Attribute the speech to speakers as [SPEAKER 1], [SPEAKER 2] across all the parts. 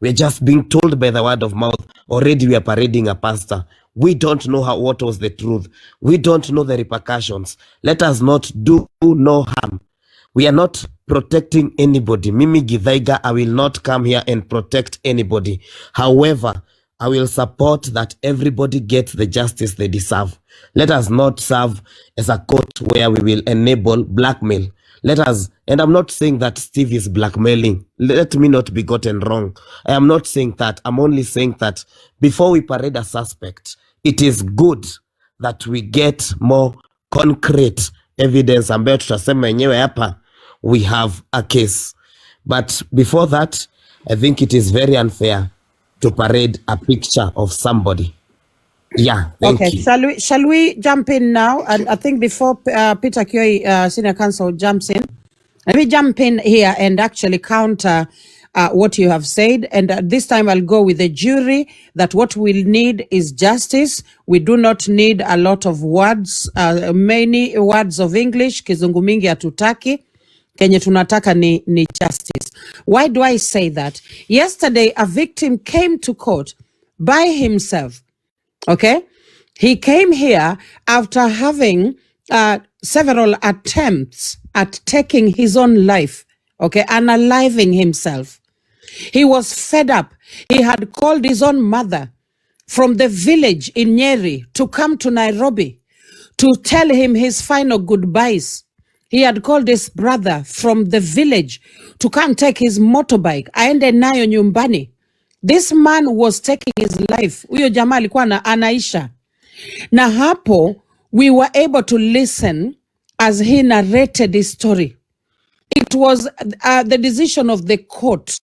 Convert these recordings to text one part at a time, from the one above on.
[SPEAKER 1] We're just being told by the word of mouth. Already we are parading a pastor. We don't know what was the truth. We don't know the repercussions. Let us not do no harm. We are not protecting anybody. Mimi Githaiga, I will not come here and protect anybody. However, I will support that everybody gets the justice they deserve. Let us not serve as a court where we will enable blackmail. Let us, and I'm not saying that Steve is blackmailing. Let me not be gotten wrong. I am not saying that. I'm only saying that before we parade a suspect, it is good that we get more concrete evidence ambayo tutasema yenyewe hapa we have a case. But before that, I think it is very unfair to parade a picture of somebody. Yeah, thank you.
[SPEAKER 2] Shall we jump in now? And I think before Peter Kioi, Senior Counsel, jumps in, let me jump in here and actually counter what you have said. And this time I'll go with the jury that what we'll need is justice. We do not need a lot of words, many words of English. Kizungu mingi hatutaki. Kenye tunataka ni justice. Why do I say that? Yesterday, a victim came to court by himself. Okay? He came here after having several attempts at taking his own life, okay, unaliving himself. He was fed up. He had called his own mother from the village in Nyeri to come to Nairobi to tell him his final goodbyes. He had called his brother from the village to come take his motorbike aende nayo nyumbani. This man was taking his life. Huyo jamaa alikuwa anaisha. Na hapo, we were able to listen as he narrated his story. It was the decision of the court.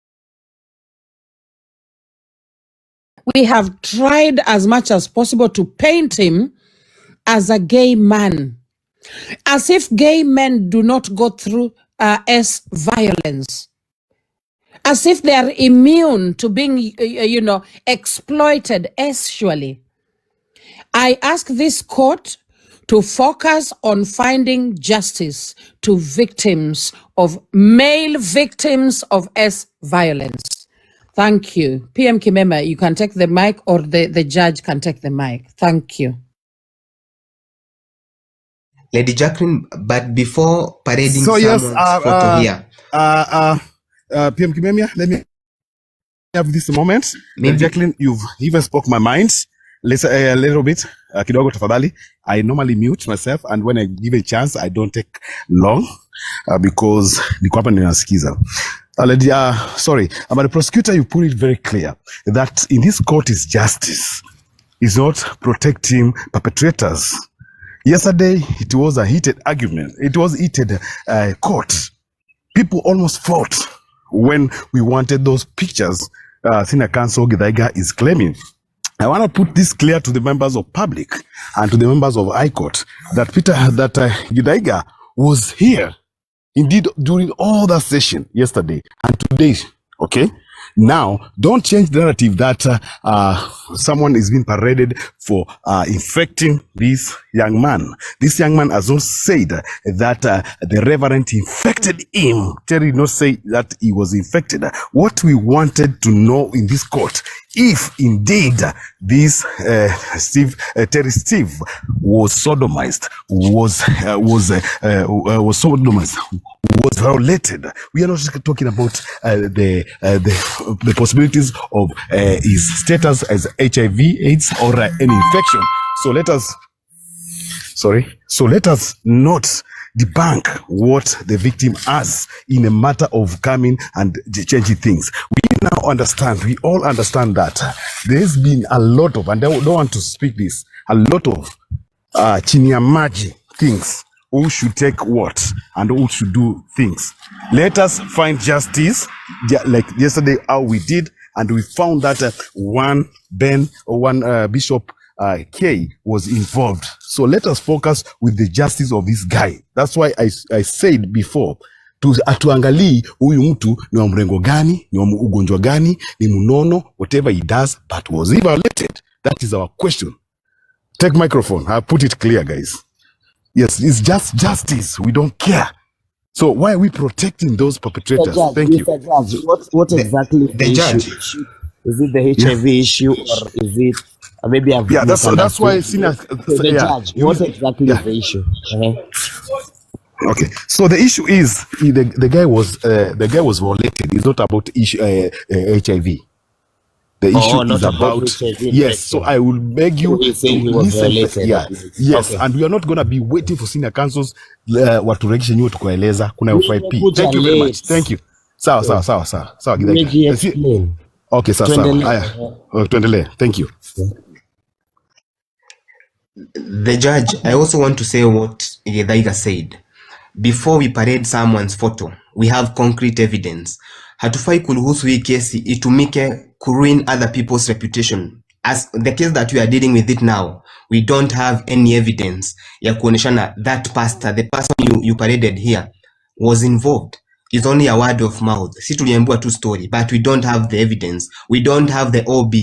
[SPEAKER 2] We have tried as much as possible to paint him as a gay man. As if gay men do not go through violence. As if they are immune to being, exploited sexually. I ask this court to focus on finding justice to male victims of violence. Thank you. PM Kimema, you can take the mic, or the judge can take the mic. Thank you.
[SPEAKER 3] Lady Jacqueline, but before parading someone's photo here.
[SPEAKER 4] PM Kimemia, let me have this moment. Lady Jacqueline, you've even spoke my mind. Let's a little bit. Kidogo tafadhali. I normally mute myself, and when I give a chance, I don't take long because niko hapa ninasikiza. Lady, sorry, but the prosecutor, you put it very clear that in this court is justice. Is not protecting perpetrators. Yesterday, it was a heated argument. It was heated court. People almost fought when we wanted those pictures. Senior Counsel Githaiga is claiming. I want to put this clear to the members of public and to the members of High Court that Githaiga was here, indeed, during all that session yesterday and today. Okay. Now, don't change the narrative that someone is being paraded for infecting this young man. This young man has not said that the reverend infected him. Terry did not say that he was infected. What we wanted to know in this court, if indeed this Terry Steve was sodomized, was violated. We are not talking about the possibilities of his status as HIV/AIDS or any infection. So let us not debunk what the victim has in a matter of coming and changing things. We now understand, we all understand that there's been a lot of, and I don't want to speak this, a lot of chinyamaji things. Who should take what and who should do things. Let us find justice, like yesterday how we did, and we found that one Bishop K was involved. So let us focus with the justice of this guy. That's why I said before, atuangalii huyu mtu ni wa mrengo gani, ni wa ugonjwa gani, ni munono, whatever he does, but was he violated? That is our question. Take microphone. I'll put it clear, guys. Yes, it's just justice. We don't care. So why are we protecting those perpetrators? Thank you.
[SPEAKER 1] Judge, what exactly is the
[SPEAKER 3] judge.
[SPEAKER 1] issue? Is it the HIV issue, or is it maybe I've misunderstood?
[SPEAKER 4] That's why senior.
[SPEAKER 1] So the judge, what exactly is the issue?
[SPEAKER 4] Okay, so the issue is the guy was violated. It's not about HIV. The issue is about HIV. Yes. So I will beg you
[SPEAKER 1] to
[SPEAKER 4] listen. Yes, and we are not gonna be waiting for senior councils waturejeshe nyuo tukueleza kuna FIP. Thank you very much. Thank you. Sawa Githaiga. Okay, sawa. Haya. Tuendelee. Thank you.
[SPEAKER 3] The judge, I also want to say what Githaiga said. Before we parade someone's photo, we have concrete evidence. Hatufai kuruhusu hii kesi itumike ruin other people's reputation. As the case that we are dealing with it now, we don't have any evidence ya kuoneshana that pastor, the person you paraded here, was involved. It's only a word of mouth. Si tuliambiwa tu story, but we don't have the evidence. We don't have the OB.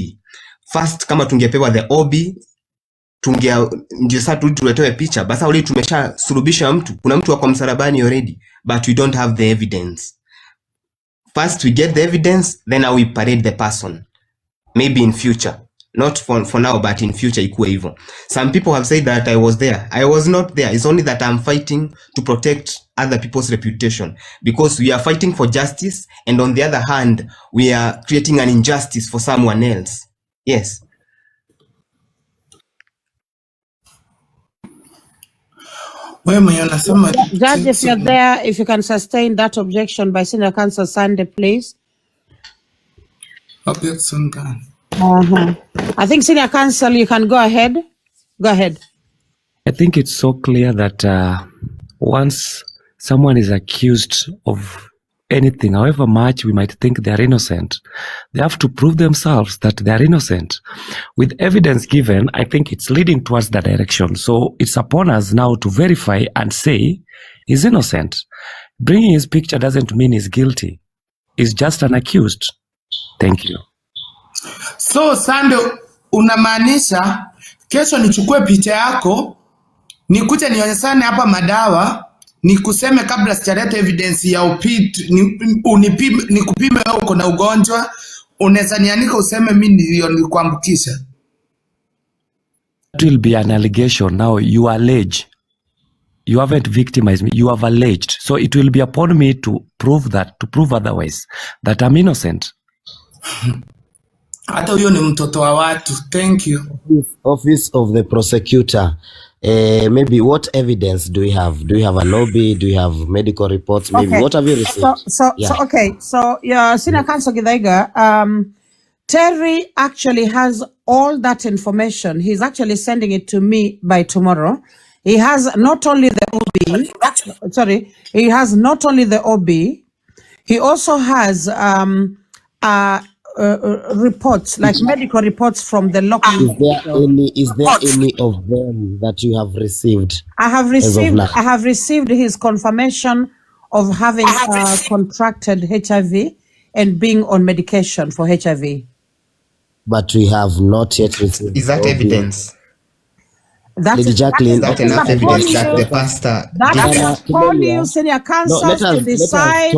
[SPEAKER 3] First, kama tungepewa the OB, ndio sasa tuletewe picha. Basa uli tumesha sulubisha mtu. Kuna mtu wako msalabani already, but we don't have the evidence. First we get the evidence, then we parade the person. Maybe in future. Not for now, but in future ikuwe hivyo. Some people have said that I was there. I was not there. It's only that I'm fighting to protect other people's reputation. Because we are fighting for justice, and on the other hand, we are creating an injustice for someone else. Yes.
[SPEAKER 2] Judge, if you're there, if you can sustain that objection by Senior Counsel Sunday, please.
[SPEAKER 5] Objection gone.
[SPEAKER 2] I think Senior Counsel, you can go ahead. Go ahead.
[SPEAKER 6] I think it's so clear that once someone is accused of anything, however much we might think they are innocent, they have to prove themselves that they are innocent. With evidence given, I think it's leading towards that direction. So it's upon us now to verify and say he's innocent. Bringing his picture doesn't mean he's guilty. He's just an accused. Thank you.
[SPEAKER 5] So Sande, unamaanisha kesho nichukue picha yako nikuje nionyeshane hapa madawa nikuseme kabla sijaleta evidence ya nikupime wewe uko na ugonjwa, unaweza niandika useme mimi ndio nilikuambukisha?
[SPEAKER 6] It will be an allegation. Now you allege. You haven't victimized me. You have alleged. So it will be upon me to prove otherwise, that I'm innocent.
[SPEAKER 5] Hata huyo ni mtoto wa watu. Thank you.
[SPEAKER 1] Office of the prosecutor. Maybe what evidence do we have? Do we have a lobby? Do we have medical reports? Maybe what have you received?
[SPEAKER 2] So Senior Counsel Githaiga, Terry actually has all that information. He's actually sending it to me by tomorrow. He has not only the OB, he has not only the OB, he also has reports, like medical reports from the local.
[SPEAKER 1] Is there any of them that you have received?
[SPEAKER 2] I have received his confirmation of having contracted HIV and being on medication for HIV.
[SPEAKER 1] But we have not yet received.
[SPEAKER 3] Is that evidence?
[SPEAKER 1] Lady Jacqueline,
[SPEAKER 3] is that enough evidence that the pastor?
[SPEAKER 2] That is upon you, Senior Counsel, to decide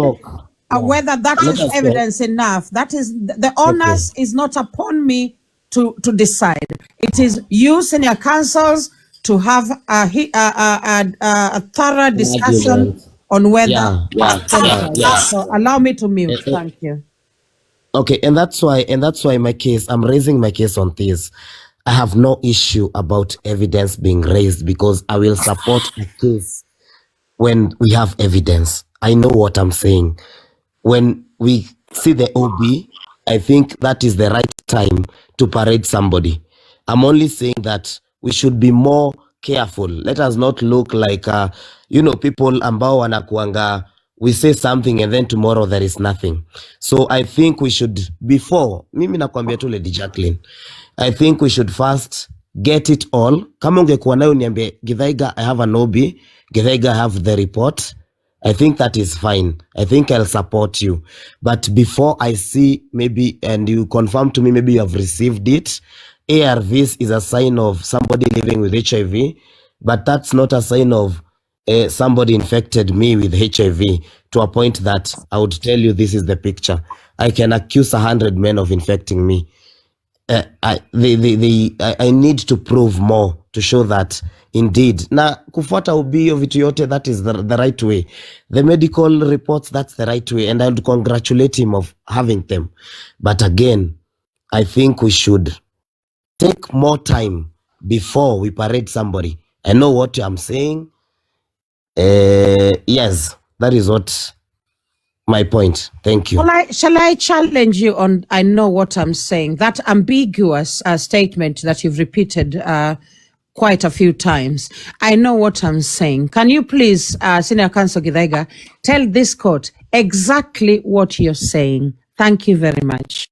[SPEAKER 2] whether that is evidence enough. That is the onus is not upon me to decide. It is you, Senior Counsels, to have a thorough discussion on whether. So allow me to mute. Thank you.
[SPEAKER 1] Okay, and that's why I'm raising my case on this. I have no issue about evidence being raised because I will support a case when we have evidence. I know what I'm saying. When we see the OB, I think that is the right time to parade somebody. I'm only saying that we should be more careful. Let us not look like, people ambao wanakuanga, we say something and then tomorrow there is nothing. So I think we should, before, mimi nakwambia tu Lady Jacqueline, I think we should first get it all. Kama ungekuwa nayo niambie, Githaiga, I have an OB, Githaiga, I have the report. I think that is fine. I think I'll support you. But before I see maybe, and you confirm to me, maybe you have received it, ARVs is a sign of somebody living with HIV, but that's not a sign of somebody infected me with HIV to a point that I would tell you this is the picture. I can accuse 100 men of infecting me. I need to prove more to show that indeed na kufuata ubio vitu yote, that is the right way. The medical reports, that's the right way, and I would congratulate him of having them. But again, I think we should take more time before we parade somebody. I know what I'm saying. Yes, that is what my point. Thank you.
[SPEAKER 2] Shall I challenge you on I know what I'm saying? That ambiguous statement that you've repeated quite a few times. I know what I'm saying. Can you please, Senior Counsel Githaiga, tell this court exactly what you're saying? Thank you very much.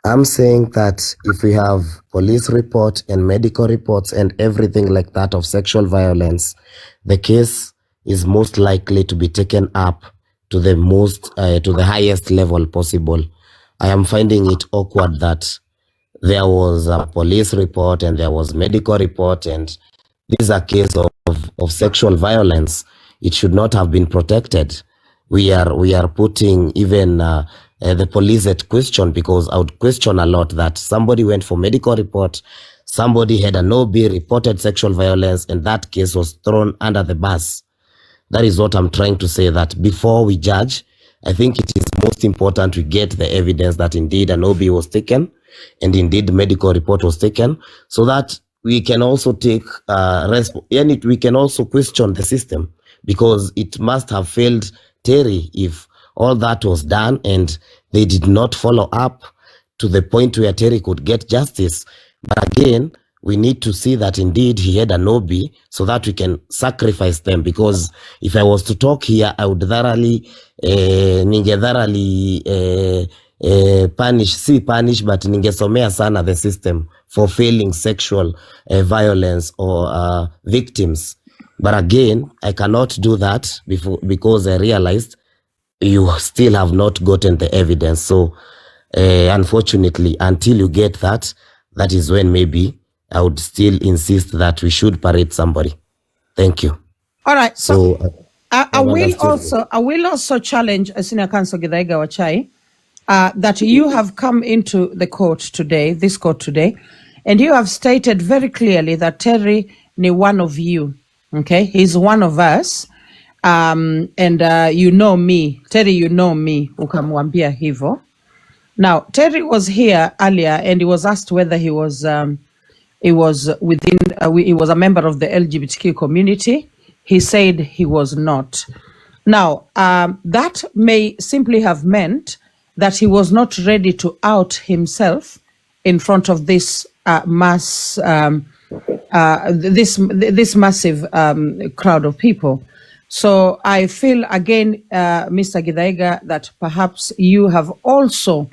[SPEAKER 1] I'm saying that if we have police report and medical reports and everything like that of sexual violence, the case is most likely to be taken up to the highest level possible. I am finding it awkward that there was a police report and there was medical report, and this is a case of sexual violence. It should not have been protected. We are putting even the police at question, because I would question a lot that somebody went for medical report, somebody had an OB, reported sexual violence, and that case was thrown under the bus. That is what I'm trying to say, that before we judge, I think it is most important we get the evidence that indeed an OB was taken and indeed medical report was taken, so that we can also take and we can also question the system, because it must have failed Terry if all that was done and they did not follow up to the point where Terry could get justice. But again, we need to see that indeed he had an OB so that we can sacrifice them, because if I was to talk here, I would thoroughly punish, but ningesomea sana the system for failing sexual violence or victims. But again, I cannot do that because I realized you still have not gotten the evidence. So unfortunately, until you get that, that is when maybe I would still insist that we should parade somebody. Thank you.
[SPEAKER 2] All right. So I will also challenge Senior Counsel Githaiga Wachai that you have come into the court today, this court today, and you have stated very clearly that Terry ni one of you. Okay, he's one of us. And you know me, Terry, you know me, ukamwambia hivo. Now, Terry was here earlier and he was asked whether he was he was a member of the LGBTQ community. He said he was not. Now, that may simply have meant that he was not ready to out himself in front of this this massive crowd of people. So I feel again, Mr. Githaiga, that perhaps you have also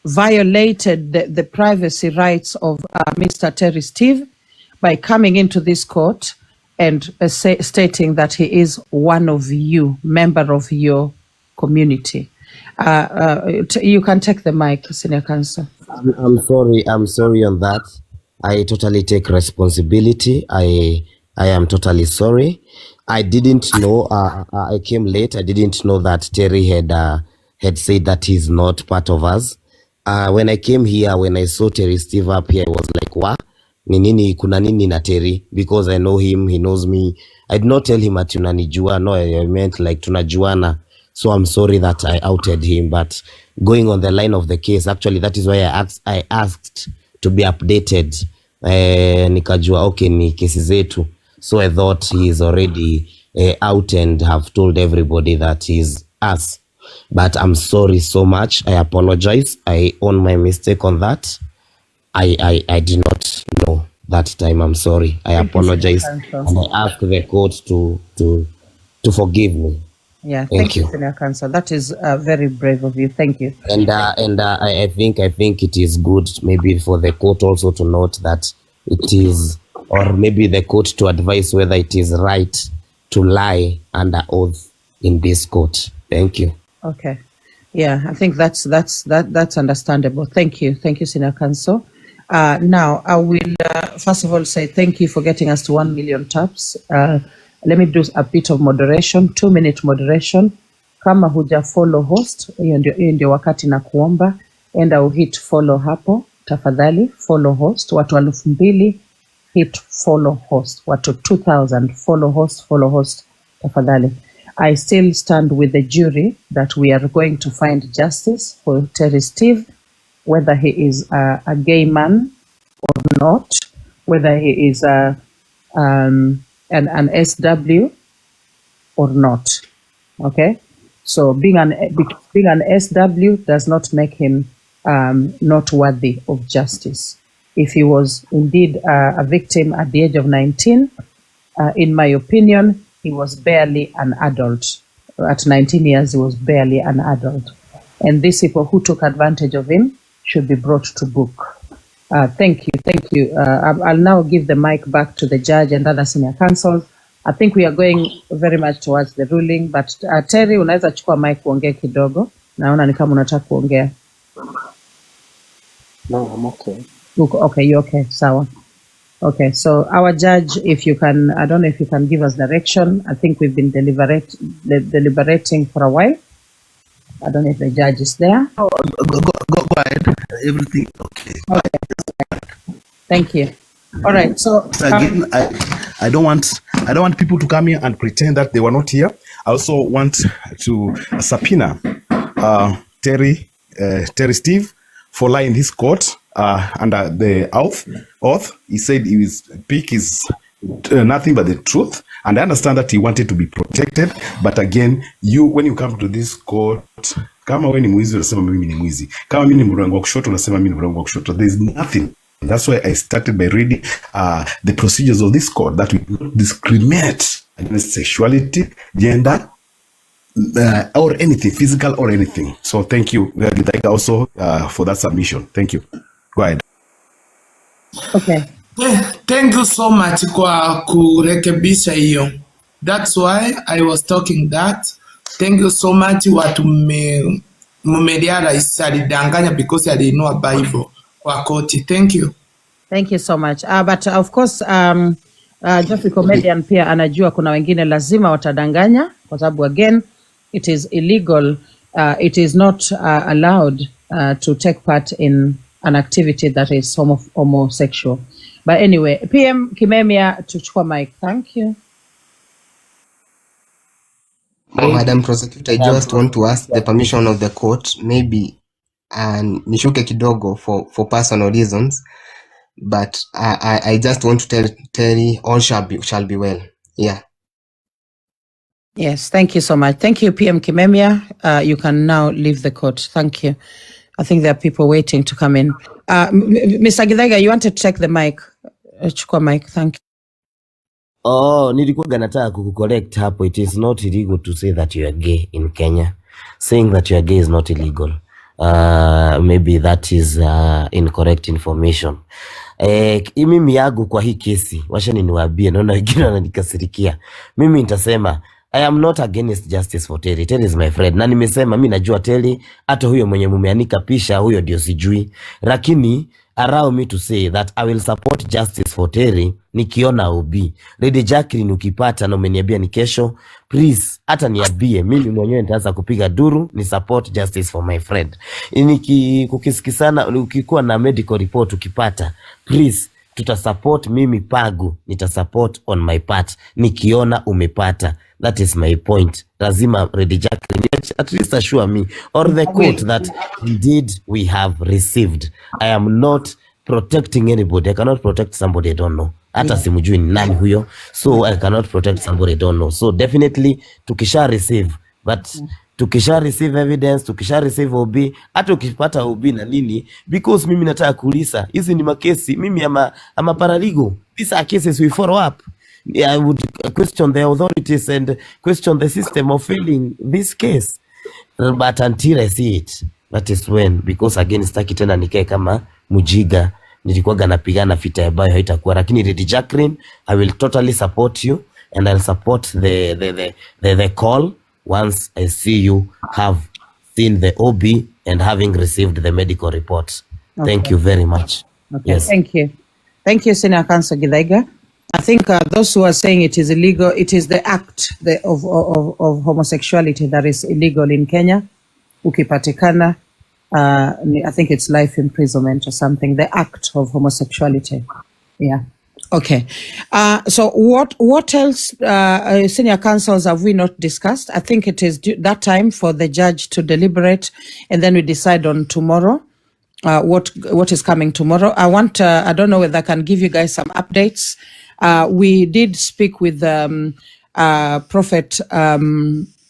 [SPEAKER 2] violated the privacy rights of Mr. Terry Steve by coming into this court and stating that he is one of you, member of your community. You can take the mic, Senior Counsel.
[SPEAKER 1] I'm sorry on that. I totally take responsibility. I am totally sorry. I didn't know, I came late. I didn't know that Terry had said that he's not part of us. When I came here, when I saw Terry Steve up here, I was like, what? Kuna nini na Terry? Because I know him, he knows me. I did not tell him at tunanijua. No, I meant like tunajuana. So I'm sorry that I outed him. But going on the line of the case, actually, that is why I asked to be updated. Nikajua, okay, ni kesi zetu. So I thought he is already out and have told everybody that he's us. But I'm sorry so much. I apologize. I own my mistake on that. I did not know that time. I'm sorry. I apologize. And I ask the court to forgive me.
[SPEAKER 2] Yeah, thank you, Senior Counsel. That is very brave of you. Thank you.
[SPEAKER 1] And I think it is good maybe for the court also to note that it is, or maybe the court to advise whether it is right to lie under oath in this court. Thank you.
[SPEAKER 2] Okay. Yeah, I think that's understandable. Thank you, Senior Counsel. Now I will first of all say thank you for getting us to 1 million taps. let me do a bit of moderation, 2-minute moderation. Kama huja follow host, hiyo ndio wakati na kuomba, enda uhit follow hapo, tafadhali follow host, watu 2,000 hit follow host, watu 2,000 follow host, tafadhali. I still stand with the jury that we are going to find justice for Terry Steve, whether he is a gay man or not, whether he is an SW or not. Okay, so being an SW does not make him not worthy of justice. If he was indeed a victim at the age of 19, in my opinion, he was barely an adult. At 19 years, he was barely an adult. And these people who took advantage of him should be brought to book. Thank you. I'll now give the mic back to the judge and other senior counsel. I think we are going very much towards the ruling, but Terry, unaweza chukua mic kuongea kidogo. Naona ni kama unataka kuongea.
[SPEAKER 7] No, I'm okay.
[SPEAKER 2] Okay, you're okay. Sawa. Okay, so our judge, if you can, I don't know if you can give us direction. I think we've been deliberating for a while. I don't know if the judge is there.
[SPEAKER 4] Go ahead. Everything okay.
[SPEAKER 2] Thank you. All right. So
[SPEAKER 4] again, I don't want people to come here and pretend that they were not here. I also want to subpoena Terry Steve for lying in his court under the oath. He said his speak is nothing but the truth, and I understand that he wanted to be protected, but again, when you come to this court, kama wewe ni mwizi unasema mimi ni mwizi, kama mimi ni mrengo wa kushoto unasema mimi ni mrengo wa kushoto. There is nothing. That's why I started by reading the procedures of this court, that we don't discriminate against sexuality, gender, or anything, physical or anything. So thank you, Githaiga, also for that submission. Thank you. Go ahead.
[SPEAKER 2] Okay.
[SPEAKER 5] Thank you so much kwa kurekebisha hiyo. That's why I was talking that. Thank you so much watu mmeliara isalidanganya because alinua Bible kwa koti. Thank you.
[SPEAKER 2] Thank you so much. But of course, Geoffrey Comedian pia anajua kuna wengine lazima watadanganya kwa sababu again, it is illegal. It is not allowed to take part in an activity that is homosexual. But anyway, PM Kimemia, tuchukua mic. Thank you.
[SPEAKER 3] Madam Prosecutor, I just want to ask the permission of the court, maybe nishuke kidogo for personal reasons, but I just want to tell Terry all shall be well. Yeah.
[SPEAKER 2] Yes, thank you so much. Thank you, PM Kimemia. You can now leave the court. Thank you. I think there are people waiting to come in. Mr. Githaiga, you want to check the mic? Chukua mic, thank you.
[SPEAKER 1] Oh, nilikuwa nataka kucorrect hapo. It is not illegal to say that you are gay in Kenya. Saying that you are gay is not illegal. Maybe that is incorrect information. Mimi yangu kwa hii kesi, washa niwaambie, naona wengine wananikasirikia. Mimi nitasema I am not against justice for Terry. Terry is my friend. Na nimesema mimi najua Terry, hata huyo mwenye mumeanika pisha huyo ndio sijui. Lakini allow me to say that I will support justice for Terry nikiona OB. Lady Jacqueline ukipata na umeniambia ni kesho, please hata niambie, mimi mwenyewe nitaanza kupiga duru ni support justice for my friend. Kukisikizana ukikuwa na medical report ukipata, please tutasupport. Mimi Pagu nitasupport on my part nikiona umepata. That is my point. Lazima Lady Jacqueline at least assure me or the court that indeed we have received. I am not protecting anybody. I cannot protect somebody I don't know. Hata simujui ni nani huyo. So I cannot protect somebody I don't know. So definitely tukisha receive, but tukisha receive evidence, tukisha receive OB, hata ukipata OB na nini, because mimi nataka kuuliza, hizi ni makesi, mimi ama paralegal. These are cases we follow up. I would question the authorities and question the system of filing this case. But until I see it, that is when, because again, sitaki tena nikae kama mujiga, nilikuwa napigana vita ambayo haitakuwa. Lakini Lady Jacqueline, I will totally support you and I'll support the call once I see you have seen the OB and having received the medical report. Okay. Thank you very much.
[SPEAKER 2] Okay,
[SPEAKER 1] yes.
[SPEAKER 2] Thank you. Thank you, Senior Counsel Githaiga. I think those who are saying it is illegal, it is the act of homosexuality that is illegal in Kenya. Ukipatikana, I think it's life imprisonment or something. The act of homosexuality. Yeah. Okay. So what else, senior counsels, have we not discussed? I think it is that time for the judge to deliberate, and then we decide on tomorrow. What is coming tomorrow? I don't know whether I can give you guys some updates. We did speak with Prophet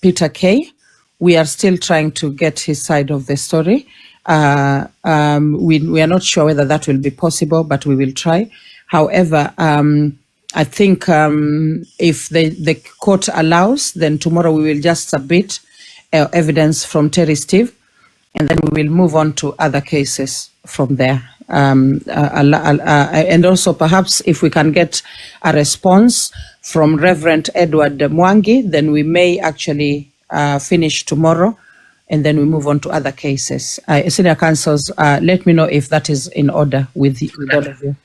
[SPEAKER 2] Peter K. We are still trying to get his side of the story. We are not sure whether that will be possible, but we will try. However, I think if the court allows, then tomorrow we will just submit evidence from Terry Steve, and then we will move on to other cases from there. And also perhaps if we can get a response from Reverend Edward Mwangi, then we may actually finish tomorrow, and then we move on to other cases. Senior counsels, let me know if that is in order with all of you.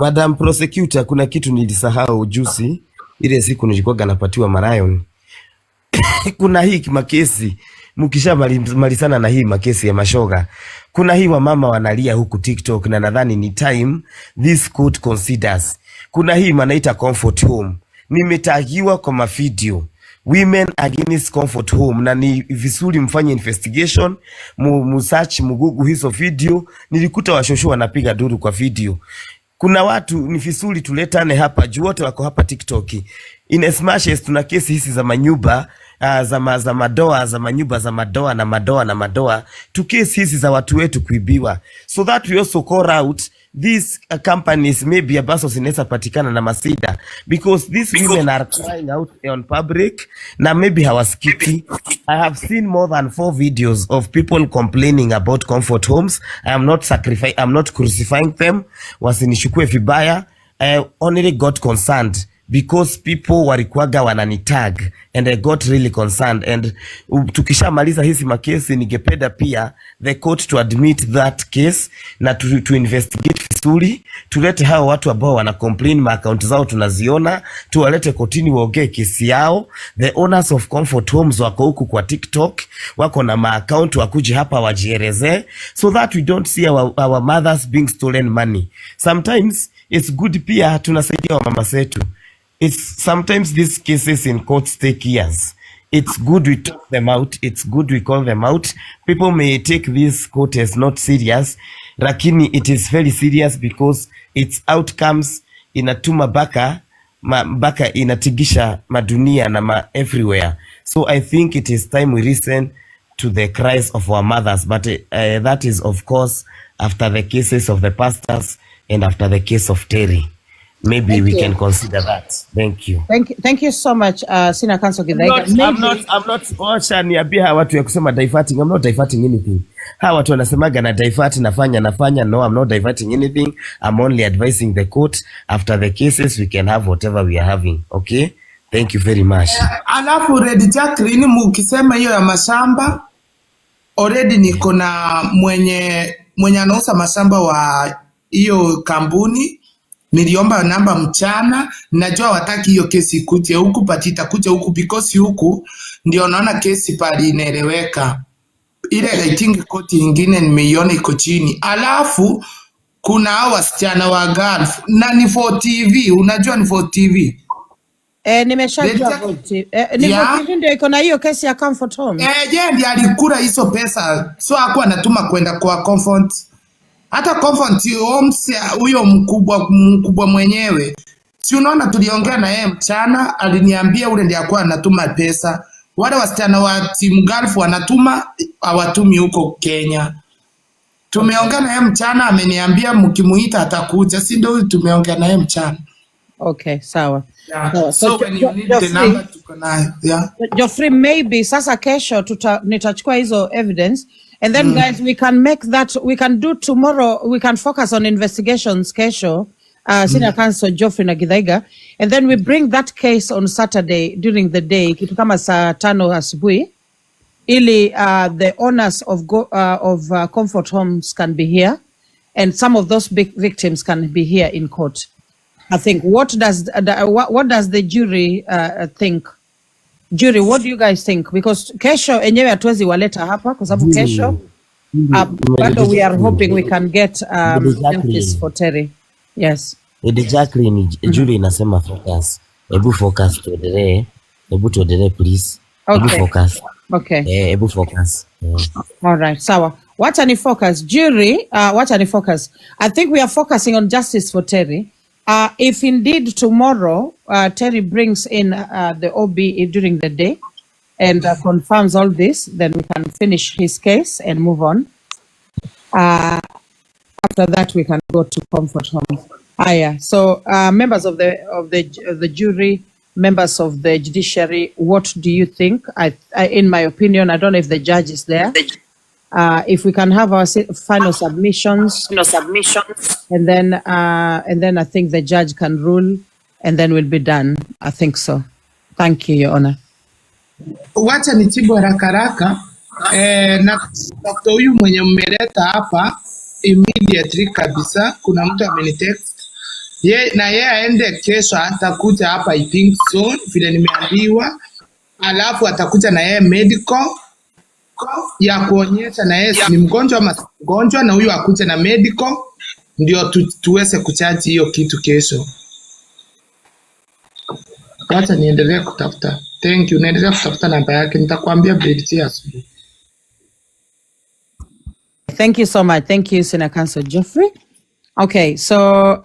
[SPEAKER 1] Madam Prosecutor, kuna kitu nilisahau juzi, ile siku nilikuwa napatiwa Marayon. Kuna hii makesi, mkisha malizana na hii makesi ya mashoga, kuna hii wamama wanalia huku TikTok, na nadhani ni time this court considers. Kuna hii manaita comfort home, nimetagiwa kwa mavideo Women Against Comfort Home, na ni vizuri mfanye investigation, search Google hizo video. Nilikuta washosho wanapiga duru kwa video. Kuna watu ni vizuri tuletane hapa, juu wote wako hapa TikTok. In as much as tuna kesi hizi za manyumba za madoa, za manyumba za madoa na madoa, tu kesi hizi za watu wetu kuibiwa, so that we also call out these companies maybe ambazo zinaweza patikana na masida, because these women are crying out on public na maybe hawasikiki. I have seen more than 4 videos of people complaining about comfort homes. I'm not crucifying them, wasinishukue vibaya. I only got concerned because people walikuwaga wananitag and I got really concerned. And tukishamaliza hizi makesi, ningependa pia the court to admit that case na to investigate vizuri, tulete hao watu ambao wana complain, ma account zao tunaziona, tuwalete kotini waongee kesi yao. The owners of comfort homes wako huku kwa TikTok, wako na ma account, wakuje hapa wajieleze, so that we don't see our mothers being stolen money. Sometimes it's good pia tunasaidia wa mama zetu. It's sometimes these cases in courts take years. It's good we talk them out. It's good we call them out. People may take this court as not serious, lakini it is very serious because its outcomes inatuma baka inatigisha madunia na everywhere. So I think it is time we listen to the cries of our mothers, but that is of course after the cases of the pastors and after the case of Terry. Maybe we can consider that. Thank you.
[SPEAKER 2] Thank you so much, Senior Counsel Githaiga.
[SPEAKER 1] I'm not wacha niambia hawa watu ya kusema diverting. I'm not diverting anything. Hawa watu wanasemaga na divert nafanya. No, I'm not diverting anything. I'm only advising the court. After the cases we can have whatever we are having. Okay? Thank you very much.
[SPEAKER 5] Alafu Red Jacqueline, mukisema hiyo ya mashamba, already niko na mwenye anauza mashamba wa hiyo kampuni. Niliomba namba mchana, najua wataki hiyo kesi ikuje huku, patita kuja huku because huku ndio naona kesi pali inaeleweka. Ile I think koti nyingine nimeiona iko chini. Alafu kuna hao wasichana wa Gulf na ni for TV, unajua ni for TV.
[SPEAKER 2] Nimeshajua vote. Ni vote ndio iko na hiyo kesi ya Comfort Home.
[SPEAKER 5] Je, ndiye alikula hizo pesa, so hakuwa anatuma kwenda kwa Comfort. Hata Comfort Homes huyo mkubwa mwenyewe, si unaona tuliongea na yeye mchana, aliniambia ule ndiye alikuwa anatuma pesa. Wale wasichana wa Team Gulf wanatuma, hawatumi huko Kenya. Tumeongea na yeye mchana, ameniambia mkimuita atakuja, si ndio? Tumeongea na yeye mchana.
[SPEAKER 2] Okay, sawa.
[SPEAKER 5] Yeah. So when you need the number tuko nayo. Yeah.
[SPEAKER 2] Geoffrey, maybe sasa kesho nitachukua hizo evidence, and then guys we can make that, we can do tomorrow, we can focus on investigations kesho, Senior Counsel Geoffrey na Githaiga, and then we bring that case on Saturday during the day kitu kama saa 5 asubuhi, ili the owners of Comfort Homes can be here and some of those big victims can be here in court. I think. What does the jury think? Jury, what do you guys think? Because kesho enyewe hatuwezi waleta hapa kwa sababu kesho bado we are hoping we can get justice for Terry. Yes.
[SPEAKER 1] Jacqueline, jury inasema focus. Ebu focus tuendelee. Ebu tuendelee please.
[SPEAKER 2] Okay.
[SPEAKER 1] Ebu focus.
[SPEAKER 2] Okay.
[SPEAKER 1] Ebu focus.
[SPEAKER 2] All right. Sawa. What any focus? Jury, what any focus? I think we are focusing on justice for Terry. If indeed tomorrow Terry brings in the OB during the day and confirms all this, then we can finish his case and move on. After that, we can go to comfort home. Yeah. So, members of the jury, members of the judiciary, what do you think? In my opinion, I don't know if the judge is there. If we can have our final submissions, and then I think the judge can rule, and then we'll be done. I think so. Thank you, Your Honor.
[SPEAKER 5] Wacha nijibu haraka na Dr. huyu mwenye mmeleta hapa immediately kabisa, kuna mtu amenitext yeye aende kesho, atakuja hapa I think so vile nimeambiwa, alafu atakuja na yeye medical ya kuonyesha na yeye ni mgonjwa ama mgonjwa, na huyu akuje na medical ndio tuweze kuchaji hiyo kitu kesho. Wacha niendelee kutafuta. Thank you. Naendelea kutafuta namba yake, nitakwambia birthday asubuhi.
[SPEAKER 2] Thank you so much. Thank you, Senior Counsel Geoffrey. Okay, so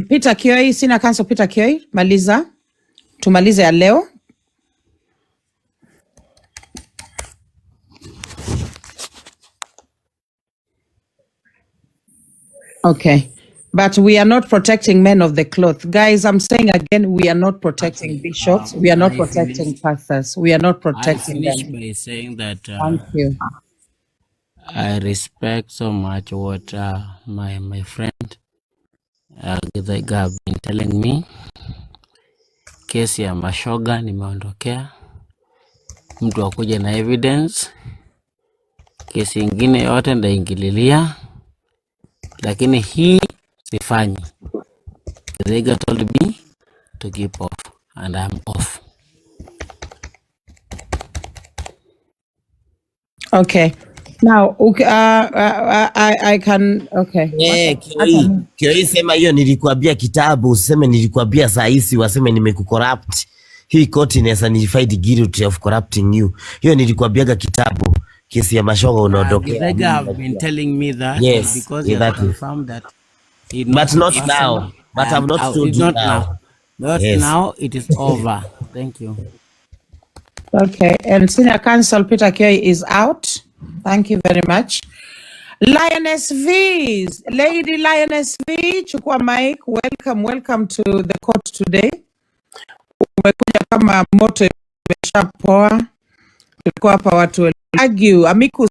[SPEAKER 2] Peter Kioi, Senior Counsel Peter Kioi, maliza. Tumalize ya leo. Okay. But we are not protecting men of the cloth. Guys, I'm saying again, we are not protecting bishops. We are not protecting pastors. We are not protecting them.
[SPEAKER 7] I finish by saying that
[SPEAKER 2] Thank you.
[SPEAKER 7] I respect so much what my friend Githaiga have been telling me. Kesi ya mashoga nimeondokea. Mtu akuja na evidence. Kesi ingine yote ndaingililia. Lakini hii sifanyi. Githaiga told me to keep off, and I'm off.
[SPEAKER 2] Okay. Now, I can, okay.
[SPEAKER 1] Kioi sema hiyo nilikuambia kitabu, useme nilikuambia saa hizi waseme nimekucorrupt. Hii court inaweza nifind guilty of corrupting you. Hiyo nilikuambiaga kitabu. Kesi ya mashoga unaondokea.
[SPEAKER 7] Githaiga have been telling me that because he has confirmed that.
[SPEAKER 1] But not now. But I've not told you now.
[SPEAKER 7] Not now, it is over. Thank you.
[SPEAKER 2] Okay, and Senior Counsel Peter Kioi is out. Thank you very much. Lioness V, Lady Lioness V, chukua mic. Welcome to the court today. Umekuja kama moto imeshapoa. Tulikuwa hapa watu argue, amicus